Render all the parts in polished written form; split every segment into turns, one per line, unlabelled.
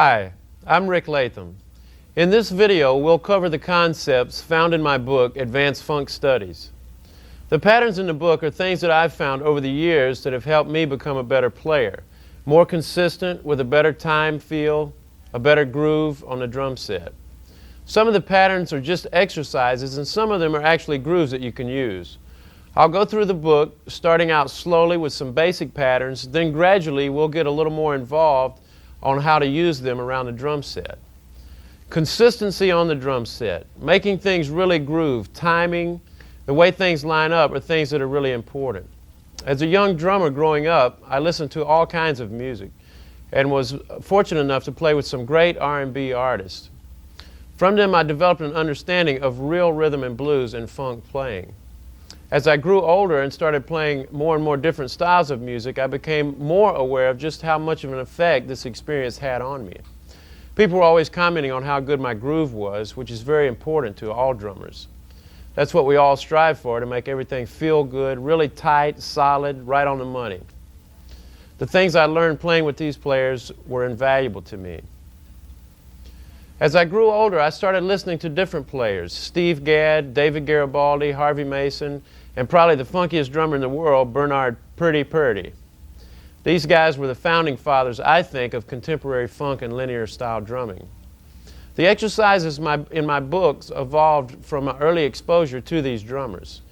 Hi, I'm Rick Latham. In this video, we'll cover the concepts found in my book, Advanced Funk Studies. The patterns in the book are things that I've found over the years that have helped me become a better player, more consistent with a better time feel, a better groove on the drum set. Some of the patterns are just exercises and some of them are actually grooves that you can use. I'll go through the book, starting out slowly with some basic patterns, then gradually we'll get a little more involved on how to use them around the drum set. Consistency on the drum set, making things really groove, timing, the way things line up are things that are really important. As a young drummer growing up, I listened to all kinds of music and was fortunate enough to play with some great R&B artists. From them, I developed an understanding of real rhythm and blues and funk playing. As I grew older and started playing more and more different styles of music, I became more aware of just how much of an effect this experience had on me. People were always commenting on how good my groove was, which is very important to all drummers. That's what we all strive for, to make everything feel good, really tight, solid, right on the money. The things I learned playing with these players were invaluable to me. As I grew older, I started listening to different players: Steve Gadd, David Garibaldi, Harvey Mason, and probably the funkiest drummer in the world, Bernard Purdy Purdy. These guys were the founding fathers, I think, of contemporary funk and linear style drumming. The exercises in my books evolved from my early exposure to these drummers.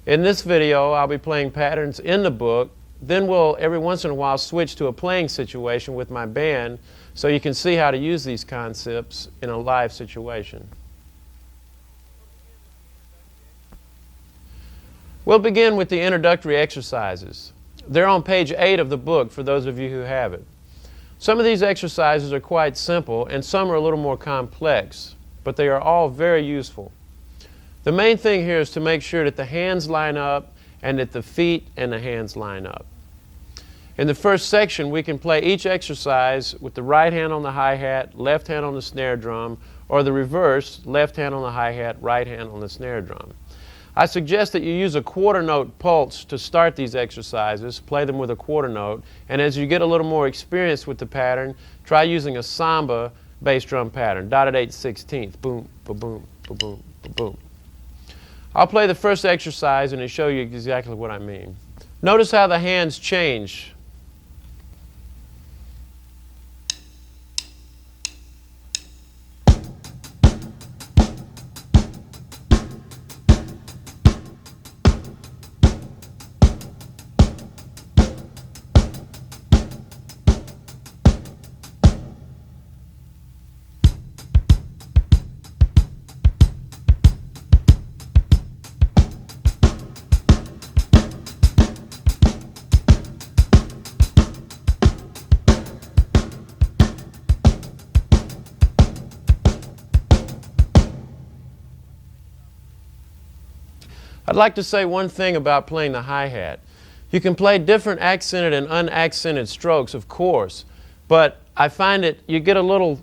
In this video, I'll be playing patterns in the book, then we'll every once in a while switch to a playing situation with my band so you can see how to use these concepts in a live situation. We'll begin with the introductory exercises. They're on page 8 of the book for those of you who have it. Some of these exercises are quite simple and some are a little more complex, but they are all very useful. The main thing here is to make sure that the hands line up and that the feet and the hands line up. In the first section, we can play each exercise with the right hand on the hi-hat, left hand on the snare drum, or the reverse, left hand on the hi-hat, right hand on the snare drum. I suggest that you use a quarter note pulse to start these exercises, play them with a quarter note, and as you get a little more experience with the pattern, try using a samba bass drum pattern, dotted 8/16, boom, ba-boom, ba-boom, ba-boom. I'll play the first exercise and show you exactly what I mean. Notice how the hands change. I'd like to say one thing about playing the hi-hat. You can play different accented and unaccented strokes, of course, but I find that you get a little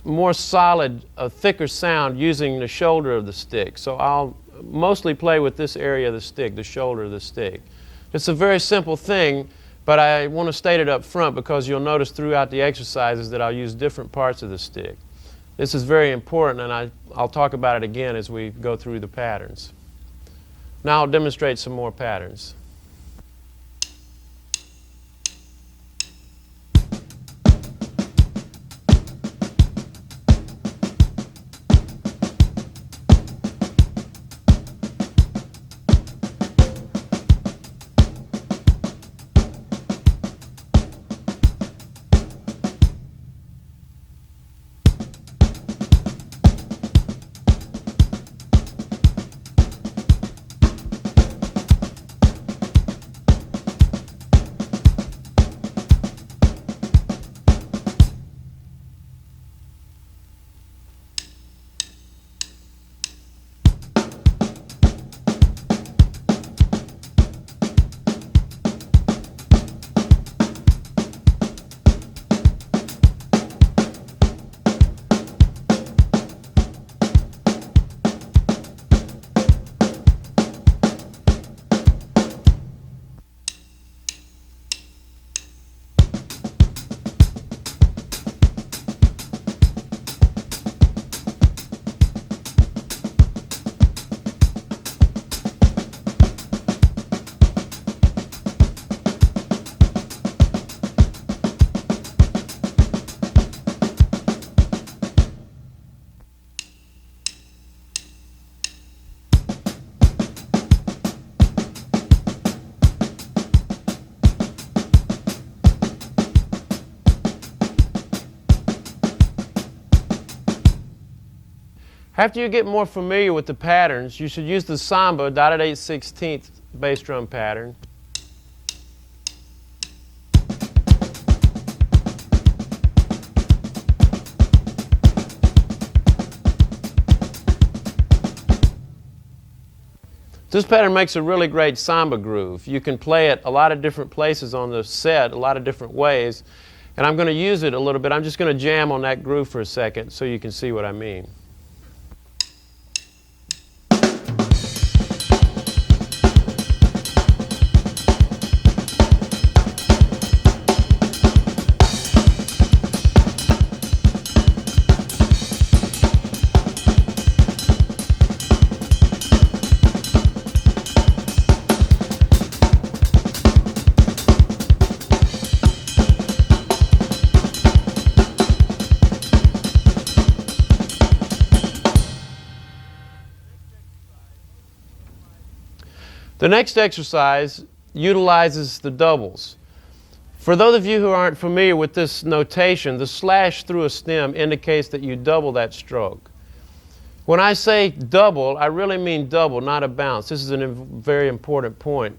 more solid, a thicker sound using the shoulder of the stick. So I'll mostly play with this area of the stick, the shoulder of the stick. It's a very simple thing, but I want to state it up front because you'll notice throughout the exercises that I'll use different parts of the stick. This is very important, and I'll talk about it again as we go through the patterns. Now I'll demonstrate some more patterns. After you get more familiar with the patterns, you should use the samba dotted 8/16 bass drum pattern. This pattern makes a really great samba groove. You can play it a lot of different places on the set, a lot of different ways, and I'm going to use it a little bit. I'm just going to jam on that groove for a second so you can see what I mean. The next exercise utilizes the doubles. For those of you who aren't familiar with this notation, the slash through a stem indicates that you double that stroke. When I say double, I really mean double, not a bounce. This is a very important point.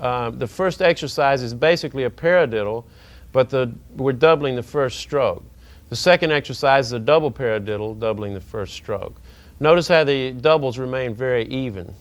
The first exercise is basically a paradiddle, but we're doubling the first stroke. The second exercise is a double paradiddle, doubling the first stroke. Notice how the doubles remain very even.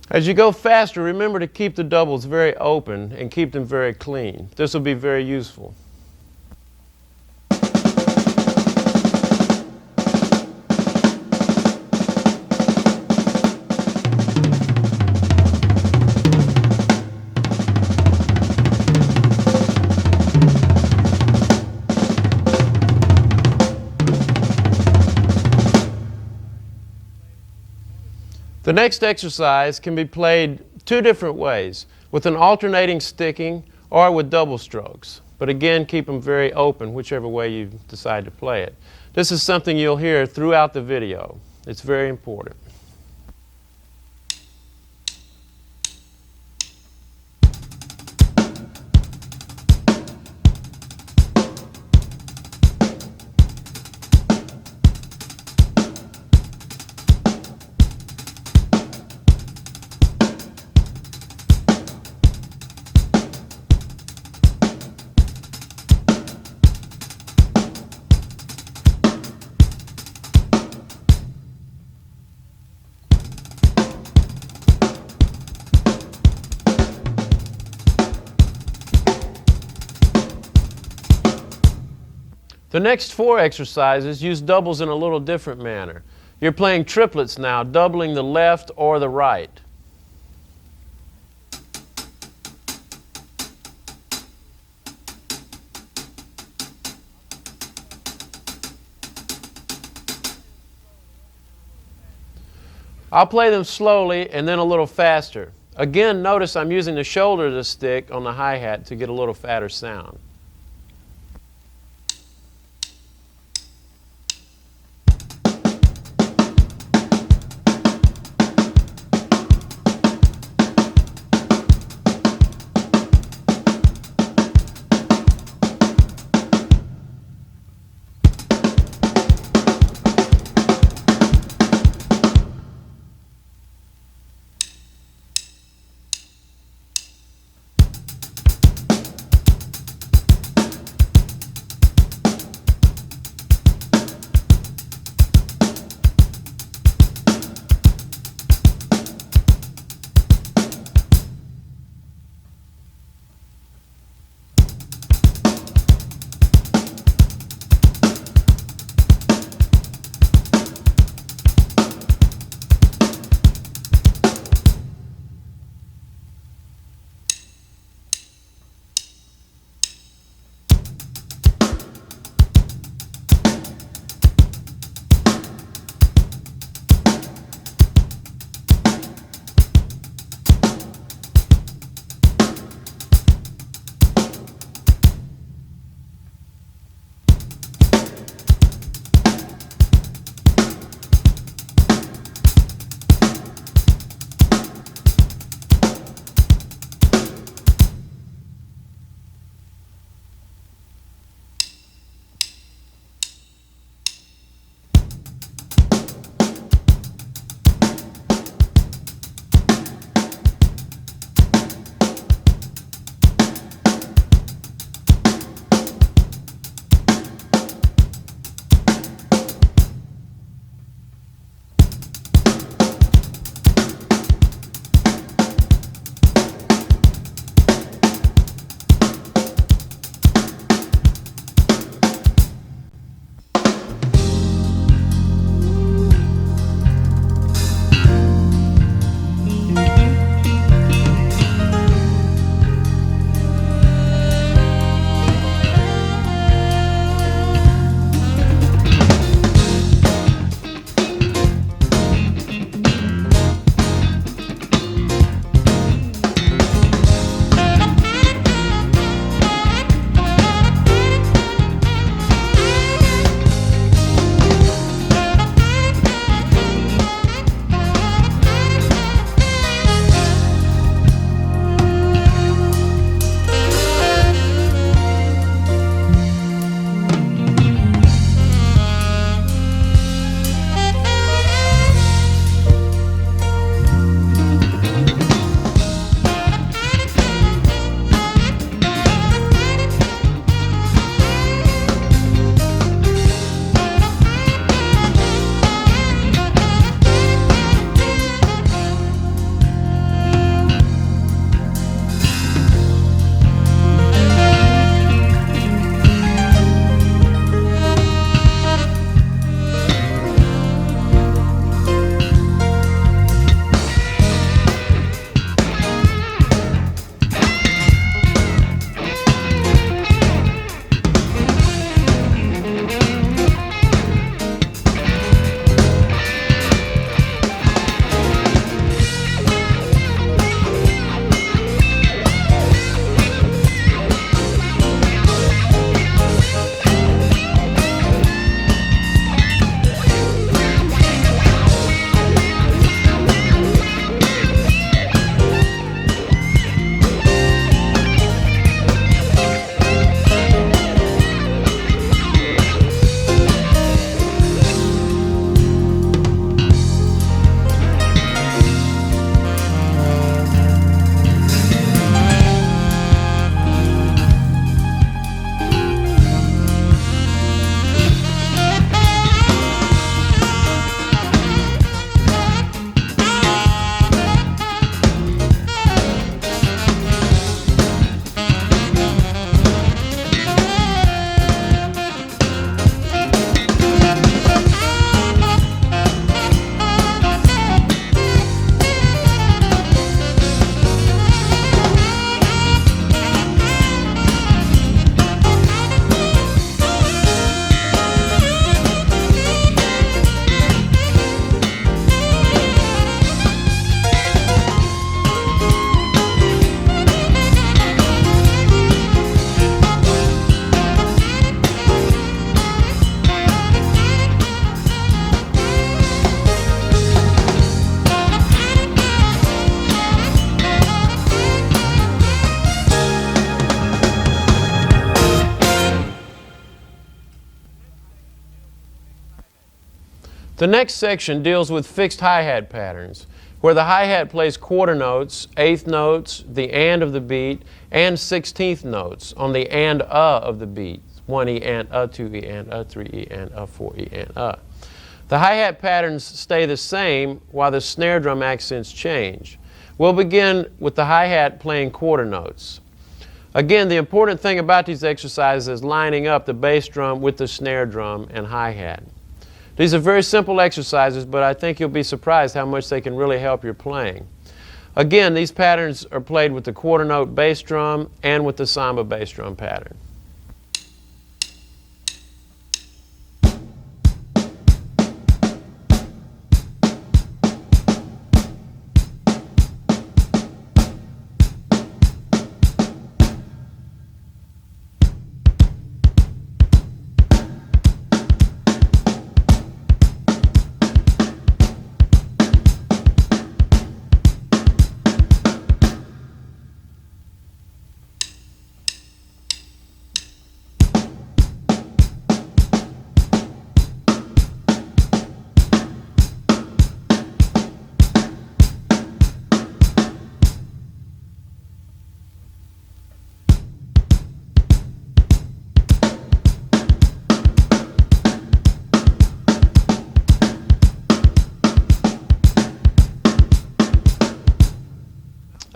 As you go faster, remember to keep the doubles very open and keep them very clean. This will be very useful. The next exercise can be played two different ways, with an alternating sticking or with double strokes. But again, keep them very open, whichever way you decide to play it. This is something you'll hear throughout the video. It's very important. The next four exercises use doubles in a little different manner. You're playing triplets now, doubling the left or the right. I'll play them slowly and then a little faster. Again, notice I'm using the shoulder of the stick on the hi-hat to get a little fatter sound. The next section deals with fixed hi-hat patterns, where the hi-hat plays quarter notes, eighth notes, the and of the beat, and 16th notes on the and of the beat. 1 E and 2 E and 3 E and 4 E and The hi-hat patterns stay the same while the snare drum accents change. We'll begin with the hi-hat playing quarter notes. Again, the important thing about these exercises is lining up the bass drum with the snare drum and hi-hat. These are very simple exercises, but I think you'll be surprised how much they can really help your playing. Again, these patterns are played with the quarter note bass drum and with the samba bass drum pattern.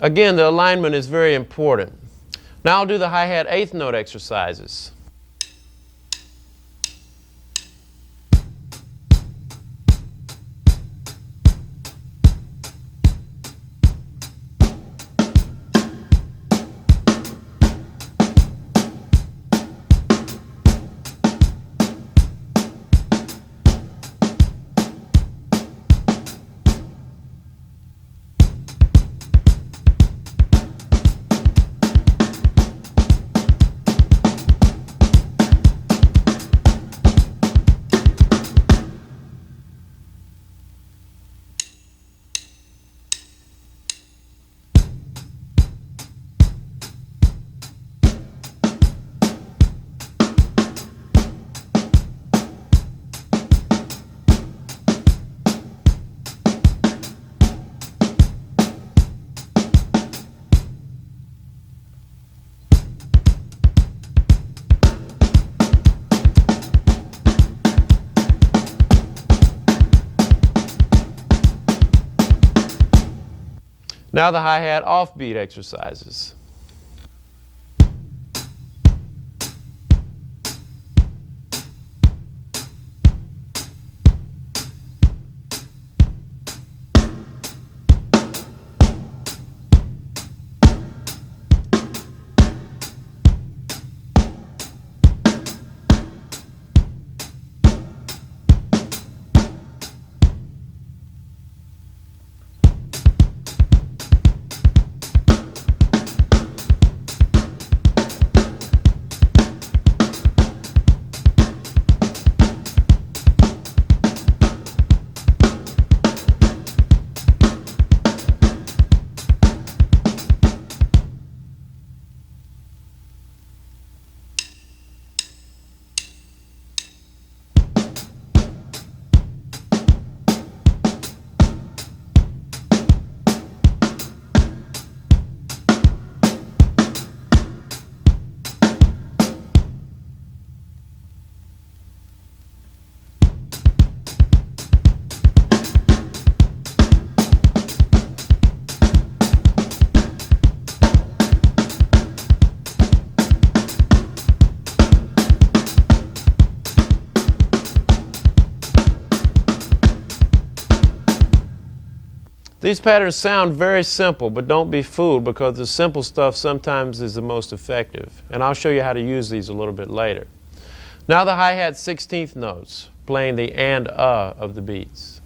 Again, the alignment is very important. Now I'll do the hi-hat eighth note exercises. Now the hi-hat offbeat exercises. These patterns sound very simple, but don't be fooled because the simple stuff sometimes is the most effective. And I'll show you how to use these a little bit later. Now the hi-hat 16th notes, playing the and of the beats.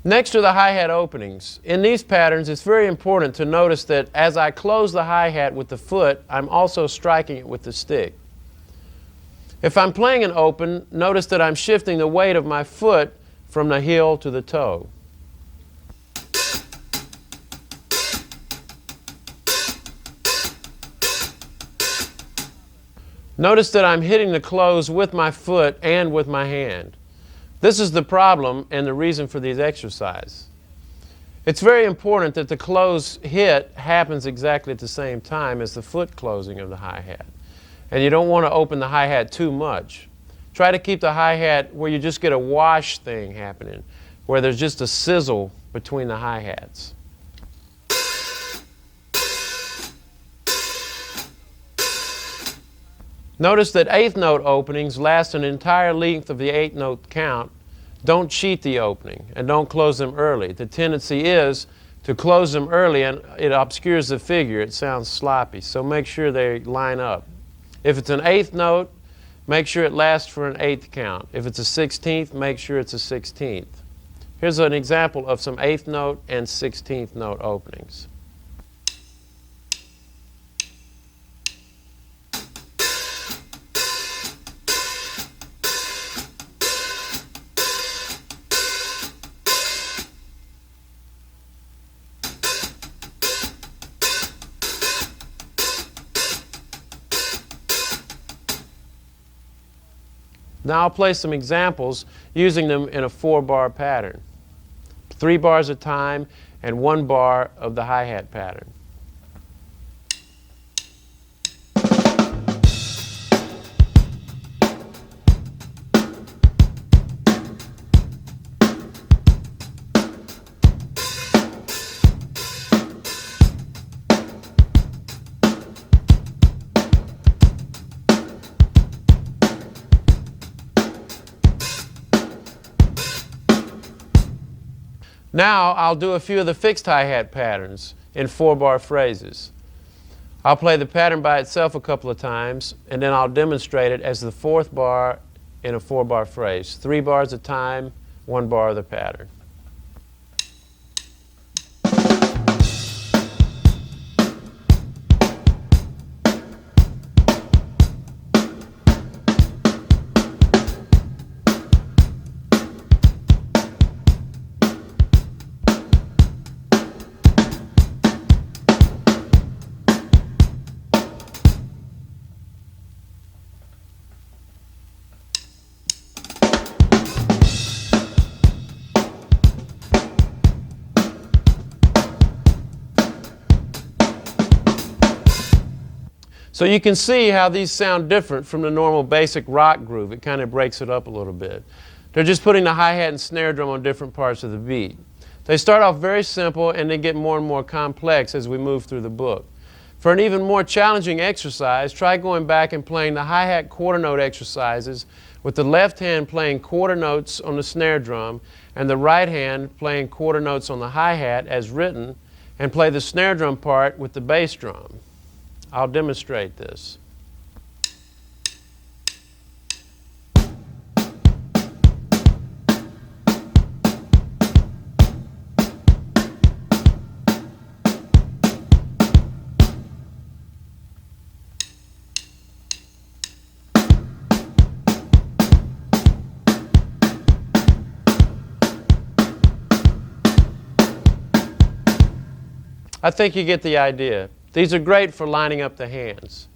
Next are the hi-hat openings. In these patterns, it's very important to notice that as I close the hi-hat with the foot, I'm also striking it with the stick. If I'm playing an open, notice that I'm shifting the weight of my foot from the heel to the toe. Notice that I'm hitting the close with my foot and with my hand. This is the problem and the reason for these exercises. It's very important that the close hit happens exactly at the same time as the foot closing of the hi-hat. And you don't want to open the hi-hat too much. Try to keep the hi-hat where you just get a wash thing happening, where there's just a sizzle between the hi-hats. Notice that eighth note openings last an entire length of the eighth note count. Don't cheat the opening and don't close them early. The tendency is to close them early and it obscures the figure. It sounds sloppy, so make sure they line up. If it's an eighth note, make sure it lasts for an eighth count. If it's a 16th, make sure it's a 16th. Here's an example of some eighth note and 16th note openings. Now I'll play some examples using them in a 4-bar pattern. 3 bars of time and 1 bar of the hi-hat pattern. Now I'll do a few of the fixed hi-hat patterns in 4-bar phrases. I'll play the pattern by itself a couple of times, and then I'll demonstrate it as the 4th bar in a 4-bar phrase. 3 bars of time, 1 bar of the pattern. So you can see how these sound different from the normal basic rock groove. It kind of breaks it up a little bit. They're just putting the hi-hat and snare drum on different parts of the beat. They start off very simple and they get more and more complex as we move through the book. For an even more challenging exercise, try going back and playing the hi-hat quarter note exercises with the left hand playing quarter notes on the snare drum and the right hand playing quarter notes on the hi-hat as written, and play the snare drum part with the bass drum. I'll demonstrate this. I think you get the idea. These are great for lining up the hands.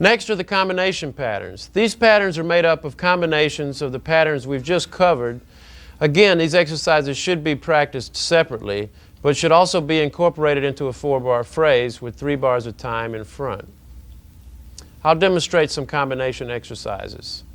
Next are the combination patterns. These patterns are made up of combinations of the patterns we've just covered. Again, these exercises should be practiced separately, but should also be incorporated into a 4-bar phrase with 3 bars of time in front. I'll demonstrate some combination exercises.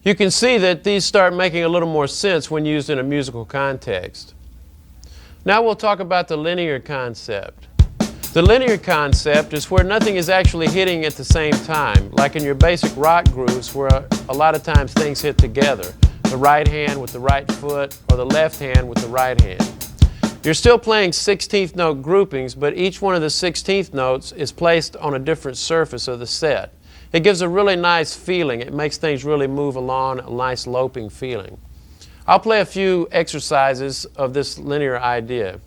You can see that these start making a little more sense when used in a musical context. Now we'll talk about the linear concept. The linear concept is where nothing is actually hitting at the same time, like in your basic rock grooves where a lot of times things hit together, the right hand with the right foot or the left hand with the right hand. You're still playing 16th note groupings, but each one of the 16th notes is placed on a different surface of the set. It gives a really nice feeling. It makes things really move along, a nice loping feeling. I'll play a few exercises of this linear idea.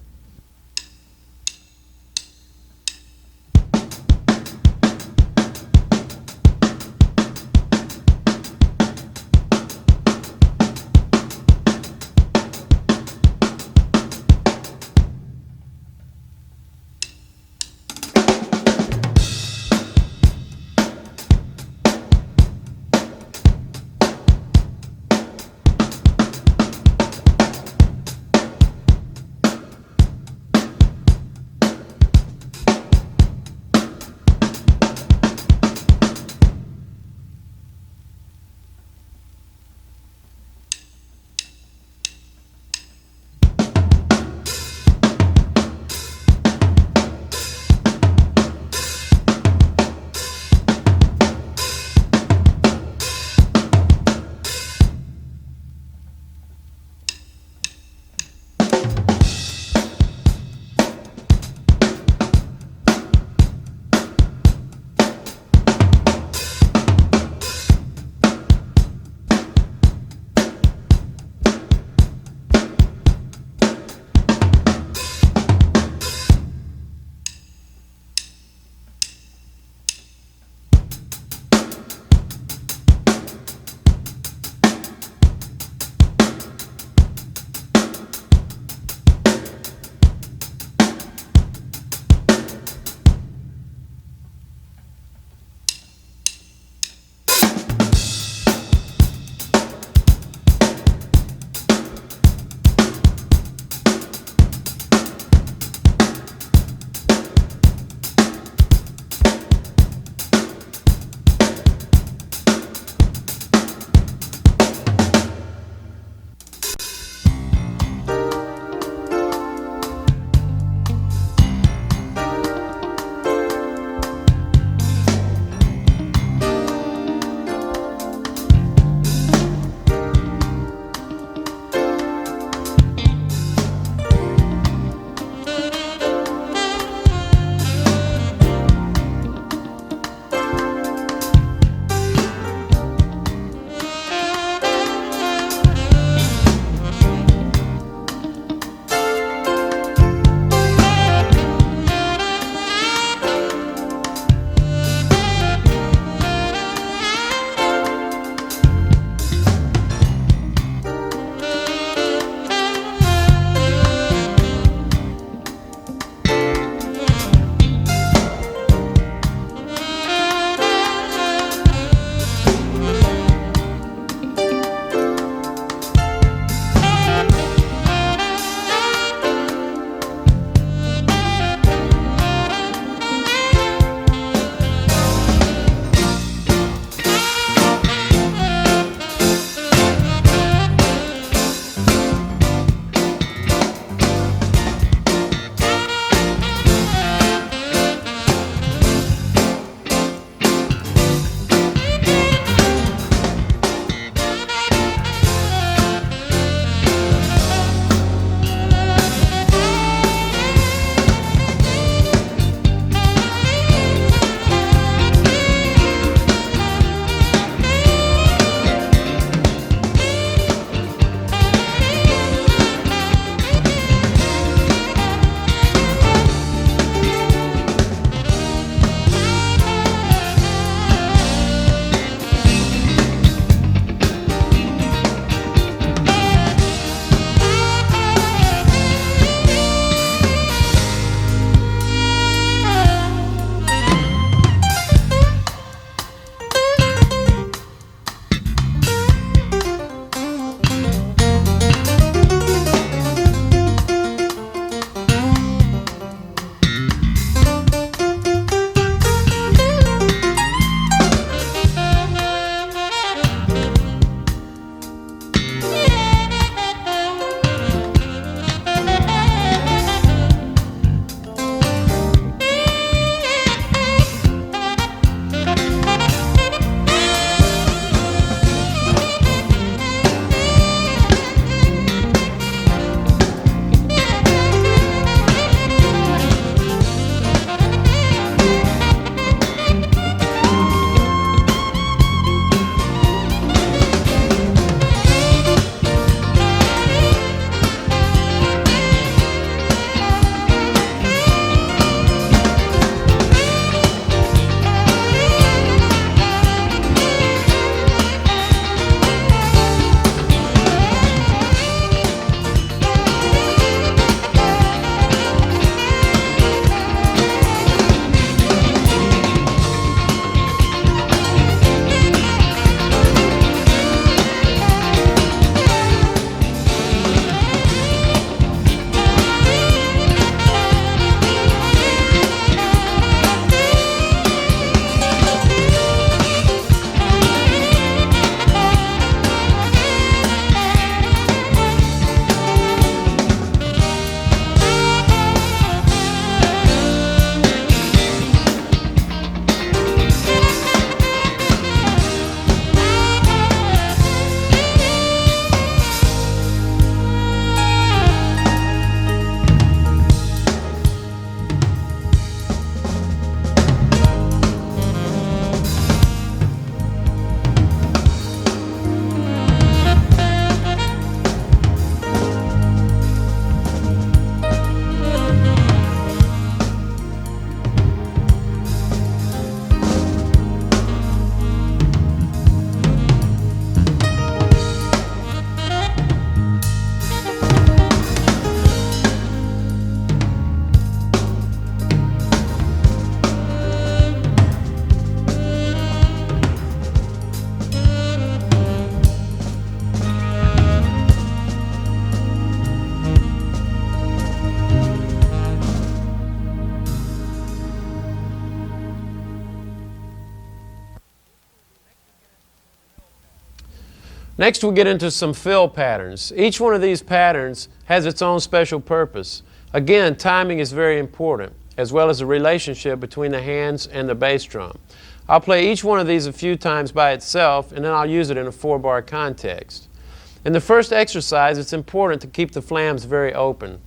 Next, we'll get into some fill patterns. Each one of these patterns has its own special purpose. Again, timing is very important, as well as the relationship between the hands and the bass drum. I'll play each one of these a few times by itself, and then I'll use it in a 4-bar context. In the first exercise, it's important to keep the flams very open.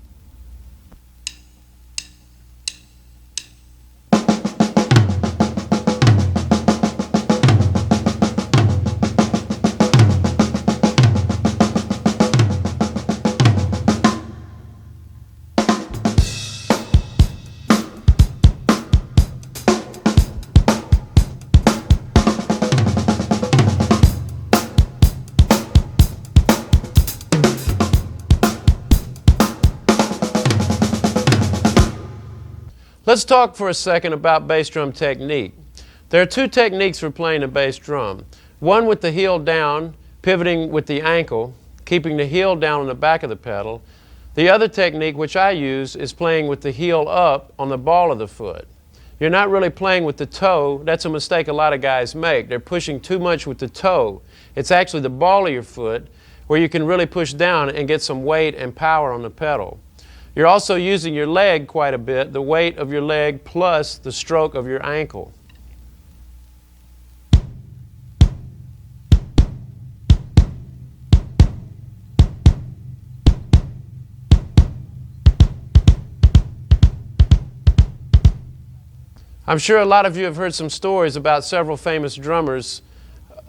Let's talk for a second about bass drum technique. There are 2 techniques for playing the bass drum. One with the heel down, pivoting with the ankle, keeping the heel down on the back of the pedal. The other technique, which I use, is playing with the heel up on the ball of the foot. You're not really playing with the toe. That's a mistake a lot of guys make. They're pushing too much with the toe. It's actually the ball of your foot where you can really push down and get some weight and power on the pedal. You're also using your leg quite a bit, the weight of your leg plus the stroke of your ankle. I'm sure a lot of you have heard some stories about several famous drummers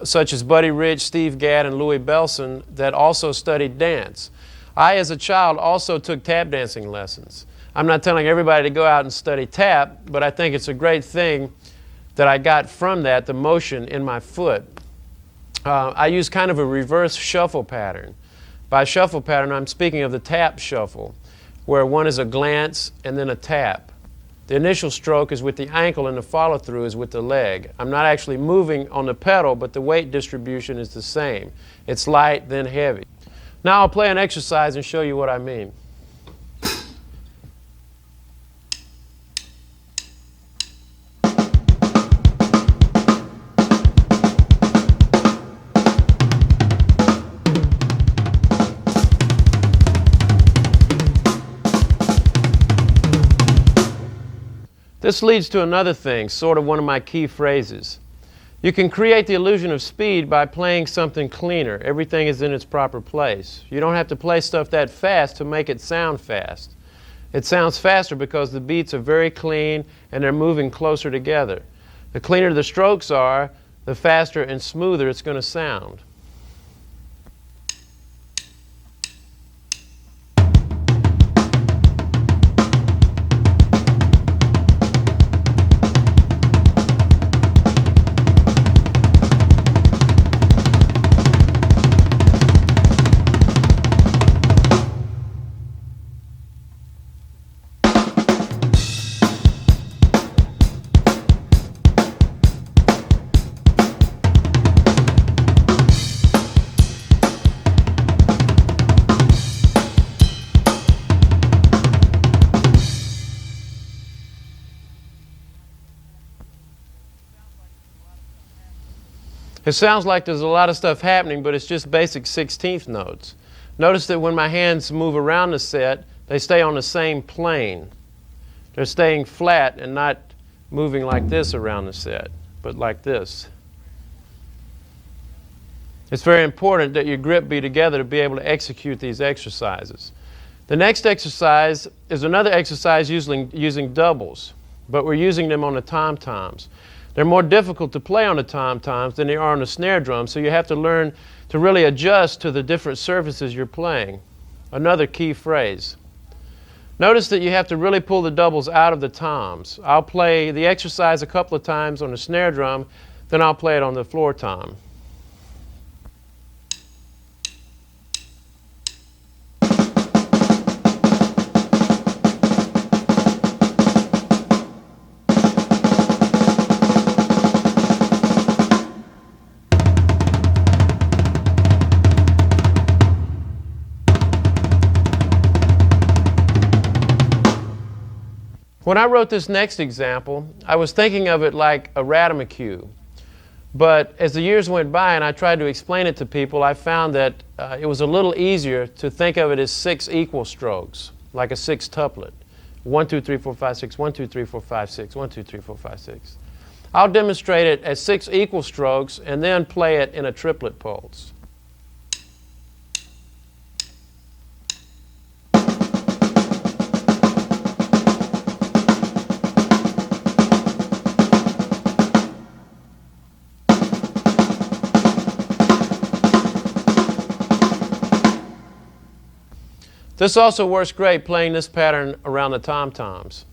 such as Buddy Rich, Steve Gadd, and Louis Bellson that also studied dance. I, as a child, also took tap dancing lessons. I'm not telling everybody to go out and study tap, but I think it's a great thing that I got from that, the motion in my foot. I use kind of a reverse shuffle pattern. By shuffle pattern, I'm speaking of the tap shuffle, where one is a glance and then a tap. The initial stroke is with the ankle and the follow-through is with the leg. I'm not actually moving on the pedal, but the weight distribution is the same. It's light, then heavy. Now I'll play an exercise and show you what I mean. This leads to another thing, sort of one of my key phrases. You can create the illusion of speed by playing something cleaner. Everything is in its proper place. You don't have to play stuff that fast to make it sound fast. It sounds faster because the beats are very clean and they're moving closer together. The cleaner the strokes are, the faster and smoother it's going to sound. It sounds like there's a lot of stuff happening, but it's just basic 16th notes. Notice that when my hands move around the set, they stay on the same plane. They're staying flat and not moving like this around the set, but like this. It's very important that your grip be together to be able to execute these exercises. The next exercise is another exercise using doubles, but we're using them on the tom-toms. They're more difficult to play on the tom-toms than they are on the snare drum, so you have to learn to really adjust to the different surfaces you're playing. Another key phrase. Notice that you have to really pull the doubles out of the toms. I'll play the exercise a couple of times on the snare drum, then I'll play it on the floor tom. When I wrote this next example, I was thinking of it like a ratamacue. But as the years went by and I tried to explain it to people, I found that it was a little easier to think of it as 6 equal strokes, like a sextuplet. 1, 2, 3, 4, 5, 6, 1, 2, 3, 4, 5, 6, 1, 2, 3, 4, 5, 6. I'll demonstrate it as 6 equal strokes and then play it in a triplet pulse. This also works great playing this pattern around the tom-toms.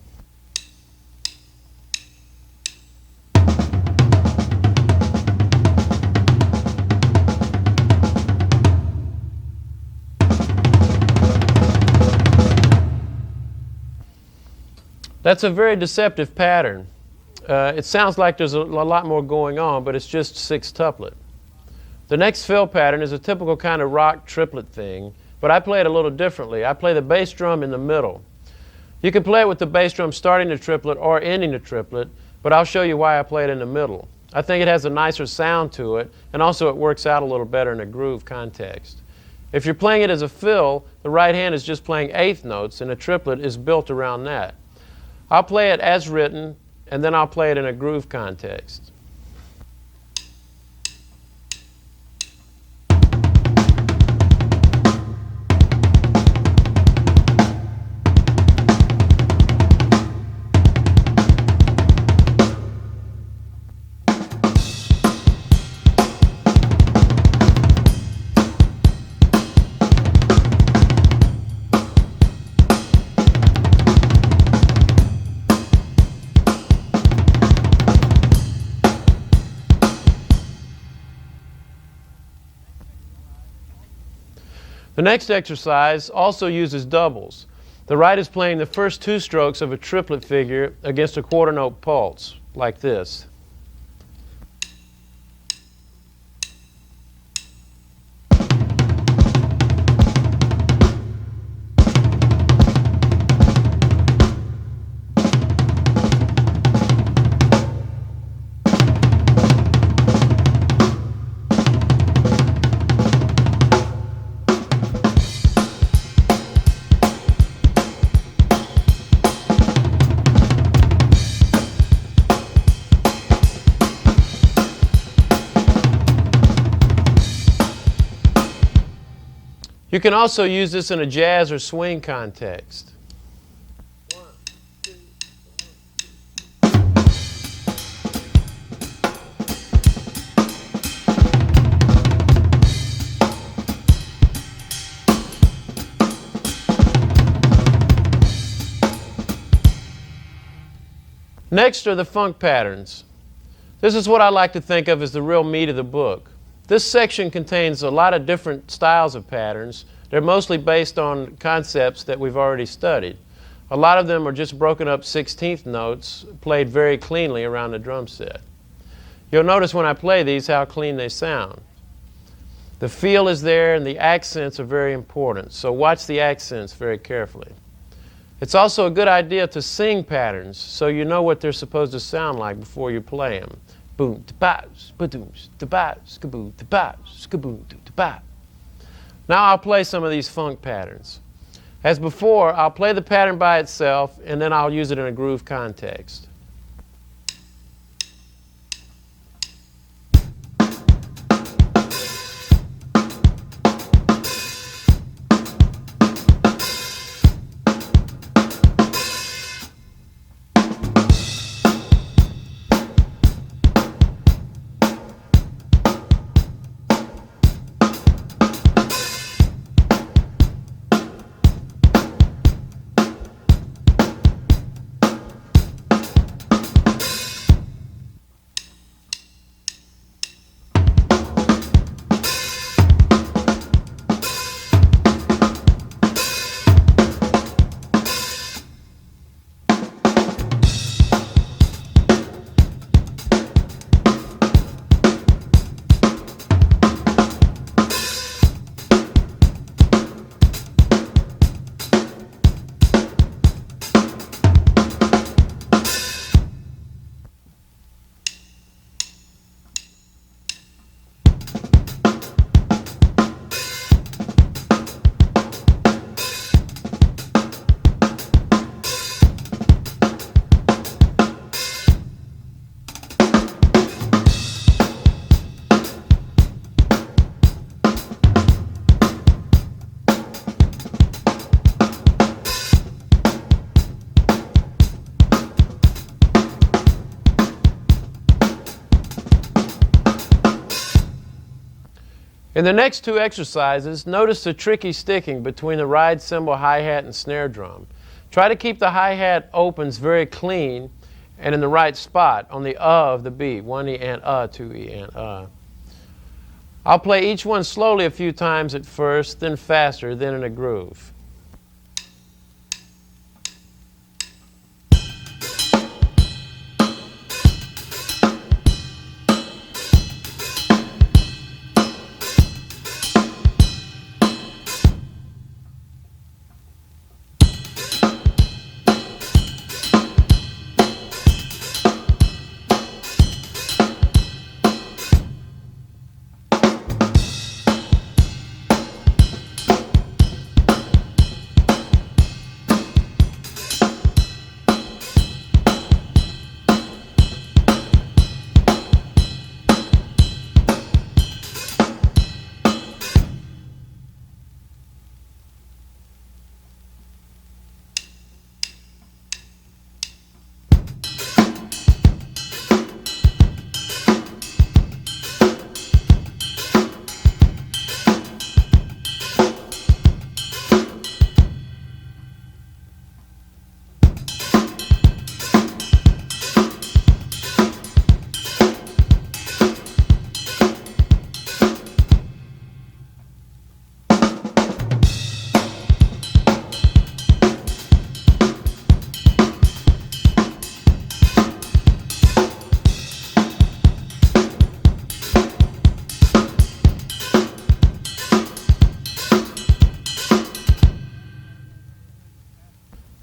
That's a very deceptive pattern. It sounds like there's a lot more going on, but it's just sextuplet. The next fill pattern is a typical kind of rock triplet thing, but I play it a little differently. I play the bass drum in the middle. You can play it with the bass drum starting the triplet or ending the triplet, but I'll show you why I play it in the middle. I think it has a nicer sound to it, and also it works out a little better in a groove context. If you're playing it as a fill, the right hand is just playing eighth notes, and a triplet is built around that. I'll play it as written, and then I'll play it in a groove context. The next exercise also uses doubles. The right is playing the first 2 strokes of a triplet figure against a quarter note pulse, like this. You can also use this in a jazz or swing context. Next are the funk patterns. This is what I like to think of as the real meat of the book. This section contains a lot of different styles of patterns. They're mostly based on concepts that we've already studied. A lot of them are just broken up 16th notes played very cleanly around the drum set. You'll notice when I play these how clean they sound. The feel is there and the accents are very important, so watch the accents very carefully. It's also a good idea to sing patterns so you know what they're supposed to sound like before you play them. Boom, da-ba-s, ba-dooms, da-ba-s, ka-boom, da-ba-s, ka-boom, da-ba. Now I'll play some of these funk patterns. As before, I'll play the pattern by itself and then I'll use it in a groove context. In the next two exercises, notice the tricky sticking between the ride cymbal, hi-hat, and snare drum. Try to keep the hi-hat opens very clean and in the right spot on the of the beat. 1 E and 2 E and I'll play each one slowly a few times at first, then faster, then in a groove.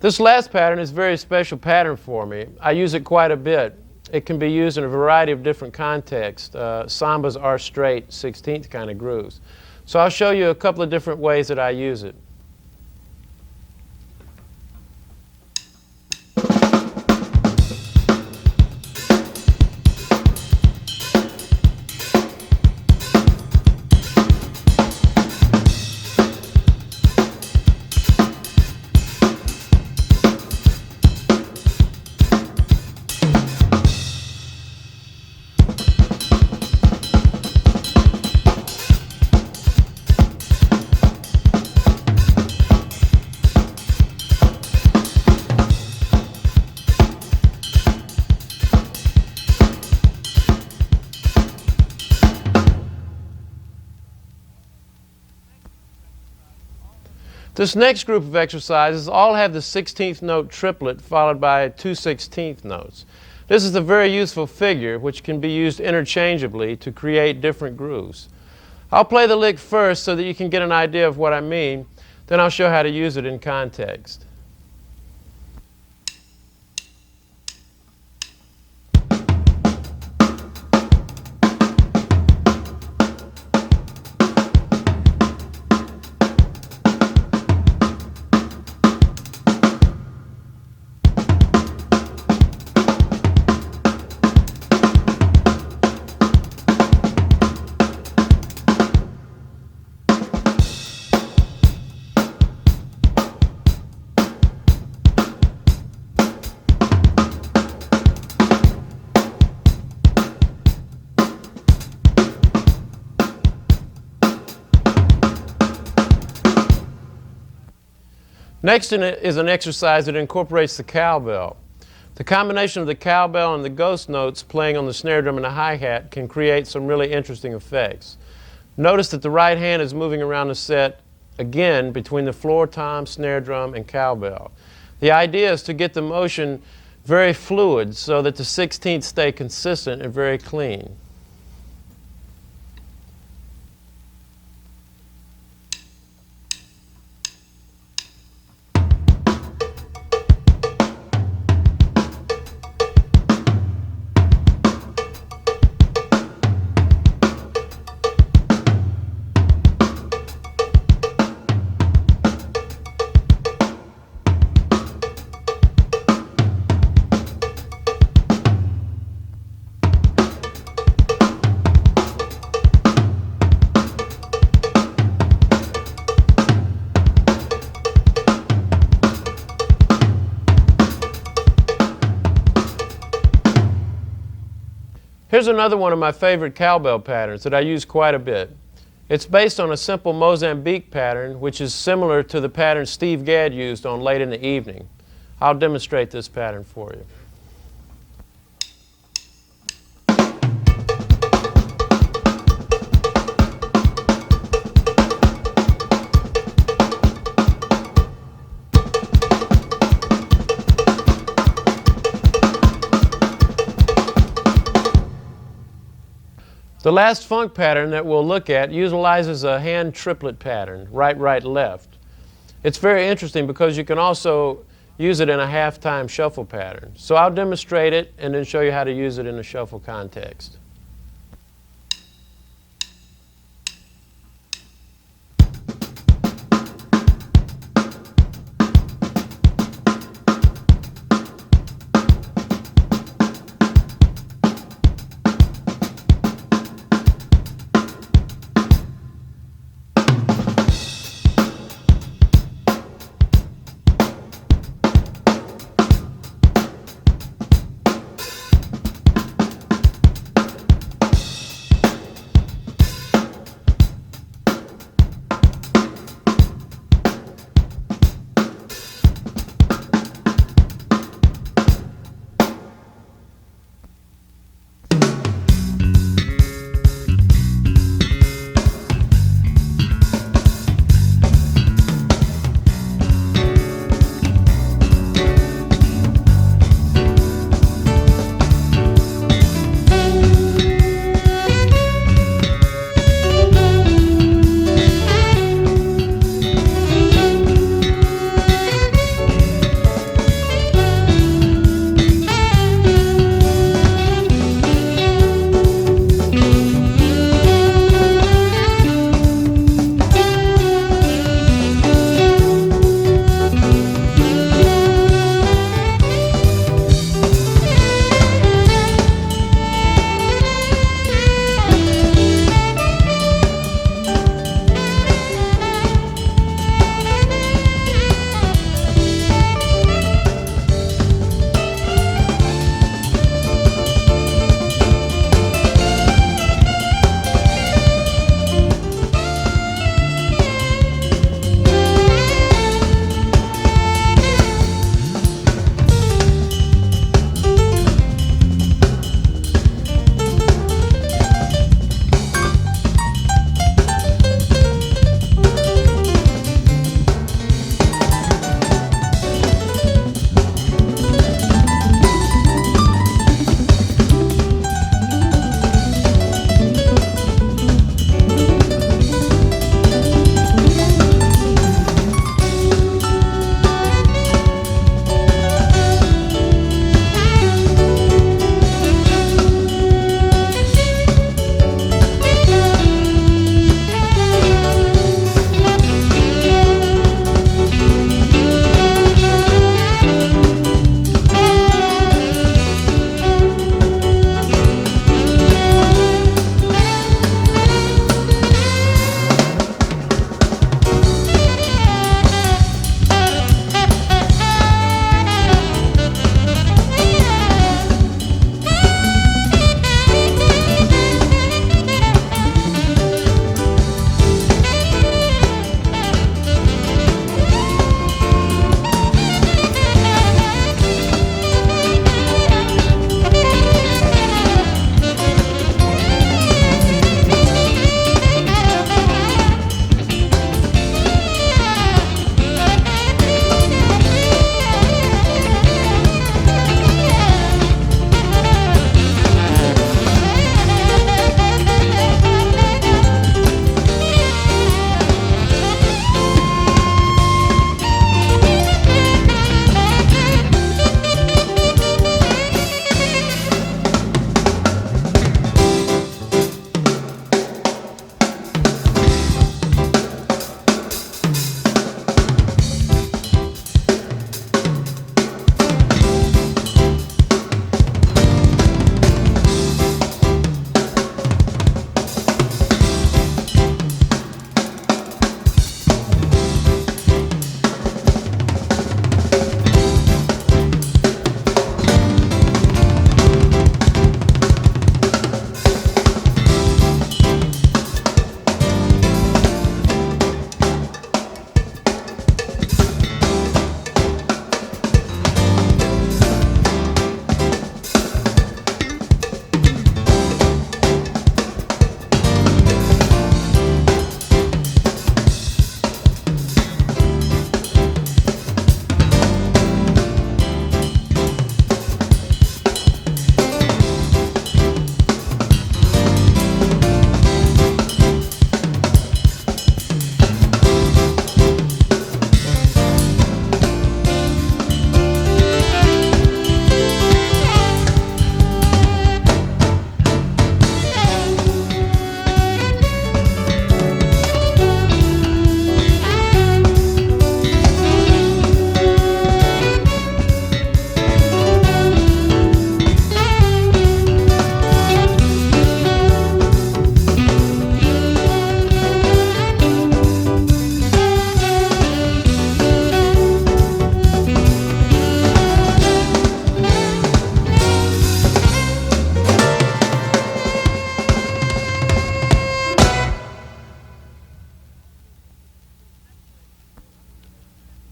This last pattern is a very special pattern for me. I use it quite a bit. It can be used in a variety of different contexts. Sambas are straight 16th kind of grooves. So I'll show you a couple of different ways that I use it. This next group of exercises all have the 16th note triplet followed by 2 16th notes. This is a very useful figure which can be used interchangeably to create different grooves. I'll play the lick first so that you can get an idea of what I mean, then I'll show how to use it in context. Next is an exercise that incorporates the cowbell. The combination of the cowbell and the ghost notes playing on the snare drum and the hi-hat can create some really interesting effects. Notice that the right hand is moving around the set again between the floor tom, snare drum, and cowbell. The idea is to get the motion very fluid so that the 16ths stay consistent and very clean. Here's another one of my favorite cowbell patterns that I use quite a bit. It's based on a simple Mozambique pattern, which is similar to the pattern Steve Gadd used on Late in the Evening. I'll demonstrate this pattern for you. The last funk pattern that we'll look at utilizes a hand triplet pattern, right, right, left. It's very interesting because you can also use it in a half-time shuffle pattern. So I'll demonstrate it and then show you how to use it in a shuffle context.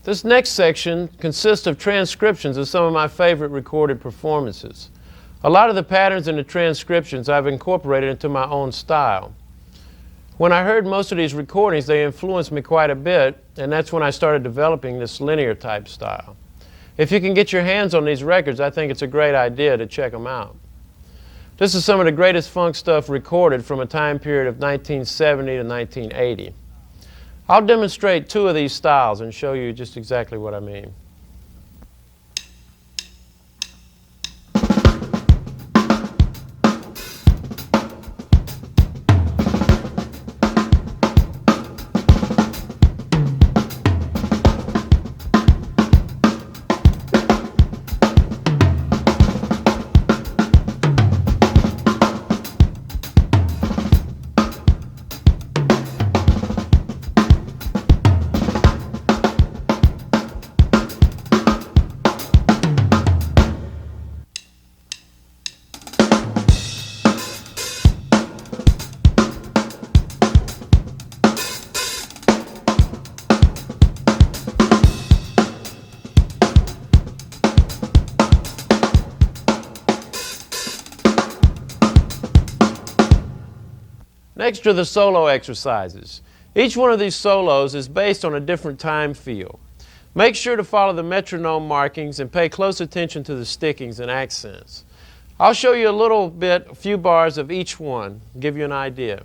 This next section consists of transcriptions of some of my favorite recorded performances. A lot of the patterns in the transcriptions I've incorporated into my own style. When I heard most of these recordings, they influenced me quite a bit, and that's when I started developing this linear type style. If you can get your hands on these records, I think it's a great idea to check them out. This is some of the greatest funk stuff recorded from a time period of 1970 to 1980. I'll demonstrate two of these styles and show you just exactly what I mean. Next are the solo exercises. Each one of these solos is based on a different time feel. Make sure to follow the metronome markings and pay close attention to the stickings and accents. I'll show you a few bars of each one, give you an idea.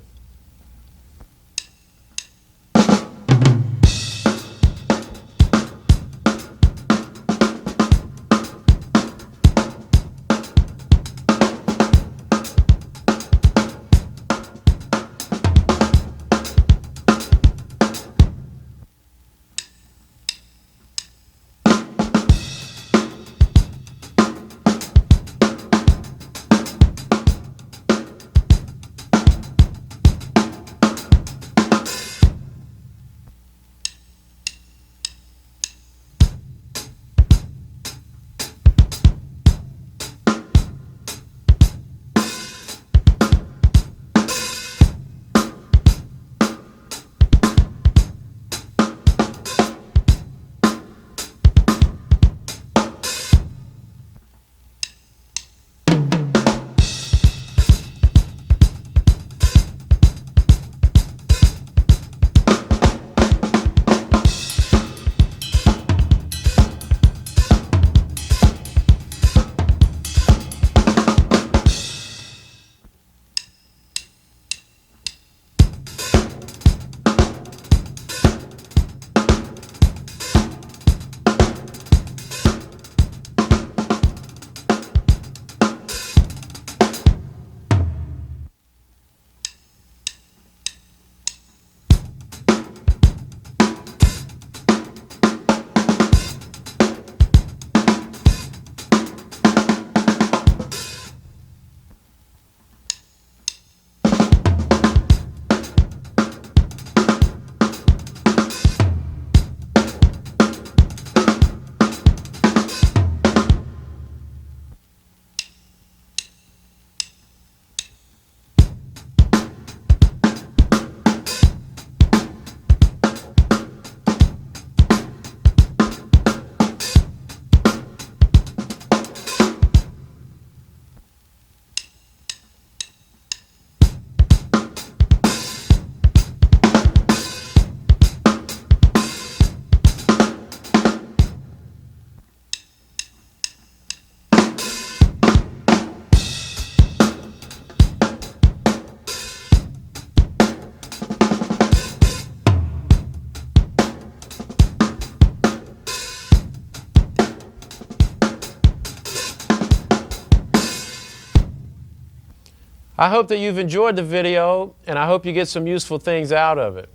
I hope that you've enjoyed the video, and I hope you get some useful things out of it.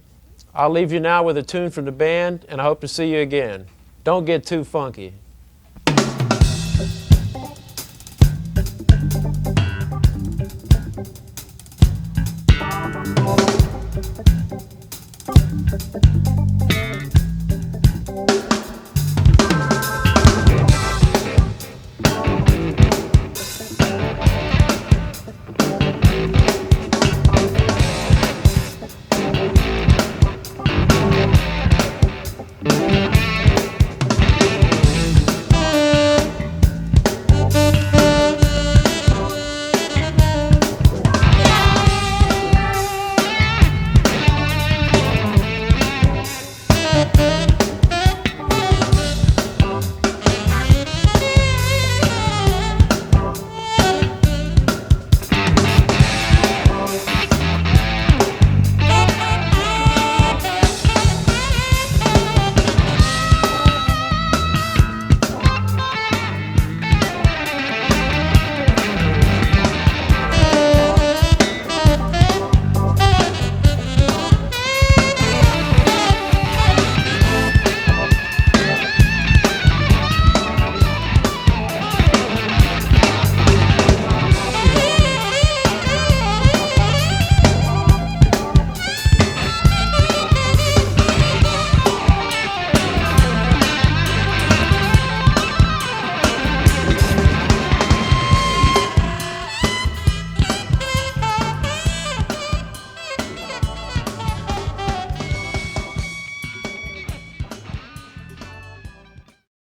I'll leave you now with a tune from the band, and I hope to see you again. Don't get too funky.